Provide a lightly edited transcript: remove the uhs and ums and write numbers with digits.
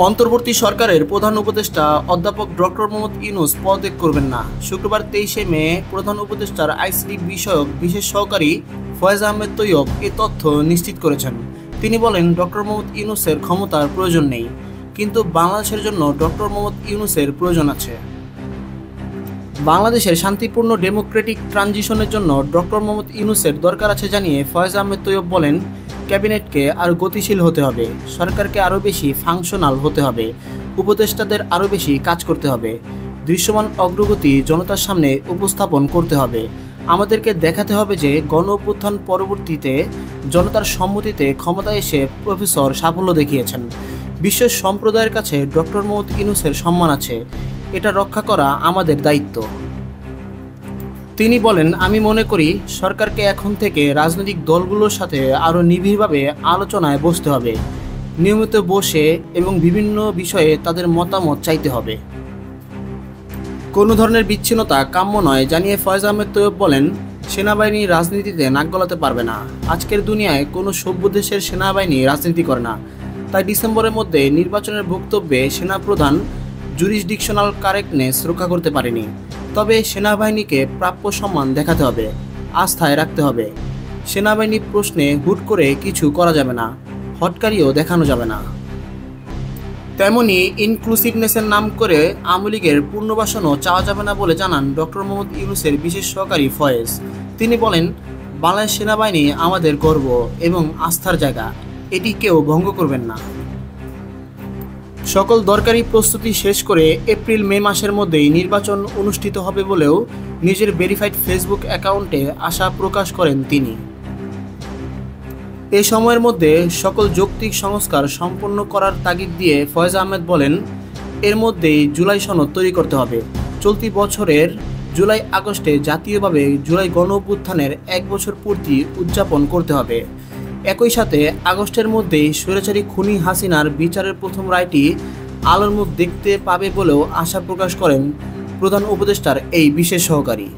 অন্তর্বর্তী সরকারের প্রধান উপদেষ্টা অধ্যাপক ডক্টর মোহাম্মদ ইউনূস পদত্যাগ করবেন না। শুক্রবার 23শে মে প্রধান উপদেষ্টার আইসিটি বিষয়ক বিশেষ সহকারী ফয়েজ আহমেদ তৈয়ব এ তথ্য নিশ্চিত করেছেন। তিনি বলেন, ডক্টর মোহাম্মদ ইউনূসের ক্ষমতার প্রয়োজন নেই, কিন্তু বাংলাদেশের জন্য ডক্টর মোহাম্মদ ইউনূসের প্রয়োজন আছে। বাংলাদেশের শান্তিপূর্ণ ডেমোক্রেটিক ট্রানজিশনের জন্য ডক্টর মোহাম্মদ ইউনূসের দরকার আছে জানিয়ে ফয়েজ আহমেদ তৈয়ব বলেন, ক্যাবিনেটকে আরও গতিশীল হতে হবে, সরকারকে আরও বেশি ফাংশনাল হতে হবে, উপদেষ্টাদের আরও বেশি কাজ করতে হবে, দৃশ্যমান অগ্রগতি জনতার সামনে উপস্থাপন করতে হবে। আমাদেরকে দেখাতে হবে যে গণ অভ্যুত্থান পরবর্তীতে জনতার সম্মতিতে ক্ষমতায় এসে প্রফেসর সাফল্য দেখিয়েছেন। বিশ্ব সম্প্রদায়ের কাছে ডক্টর মোহাম্মদ ইউনূসের সম্মান আছে, এটা রক্ষা করা আমাদের দায়িত্ব। তিনি বলেন, আমি মনে করি সরকারকে এখন থেকে রাজনৈতিক দলগুলোর সাথে আরও নিবিড়ভাবে আলোচনায় বসতে হবে, নিয়মিত বসে এবং বিভিন্ন বিষয়ে তাদের মতামত চাইতে হবে। কোনো ধরনের বিচ্ছিন্নতা কাম্য নয় জানিয়ে ফয়েজ আহমেদ তৈয়ব বলেন, সেনাবাহিনী রাজনীতিতে নাক গলাতে পারবে না। আজকের দুনিয়ায় কোনো সভ্য দেশের সেনাবাহিনী রাজনীতি করে না। তাই ডিসেম্বরের মধ্যে নির্বাচনের বক্তব্যে সেনাপ্রধান জুরিসডিকশনাল কারেক্টনেস রক্ষা করতে পারেনি। তবে সেনাবাহিনীকে প্রাপ্য সম্মান দেখাতে হবে, আস্থায় রাখতে হবে। সেনাবাহিনী প্রশ্নে হুট করে কিছু করা যাবে না, হটকারিও দেখানো যাবে না। তেমনি ইনক্লুসিভনেসের নাম করে আওয়ামী লীগের পুনর্বাসনও চাওয়া যাবে না বলে জানান ডক্টর মোহাম্মদ ইউনূসের বিশেষ সহকারী ফয়েজ। তিনি বলেন, বাংলাদেশ সেনাবাহিনী আমাদের গর্ব এবং আস্থার জায়গা, এটি কেউ ভঙ্গ করবেন না। সকল দরকারি প্রস্তুতি শেষ করে এপ্রিল-মে মাসের মধ্যেই নির্বাচন অনুষ্ঠিত হবে বলেও নিজের ভেরিফাইড ফেসবুক অ্যাকাউন্টে আশা প্রকাশ করেন তিনি। এ সময়ের মধ্যে সকল যৌক্তিক সংস্কার সম্পন্ন করার তাগিদ দিয়ে ফয়েজ আহমেদ বলেন, এর মধ্যেই জুলাই সনদ তৈরি করতে হবে। চলতি বছরের জুলাই-আগস্টে জাতীয়ভাবে জুলাই গণ অভ্যুত্থানের 1 বছর পূর্তি উদযাপন করতে হবে। একই সাথে আগস্টের মধ্যেই স্বৈরাচারী খুনি হাসিনার বিচারের প্রথম রায়টি আলোর মুখ দেখতে পাবে বলেও আশা প্রকাশ করেন প্রধান উপদেষ্টার এই বিশেষ সহকারী।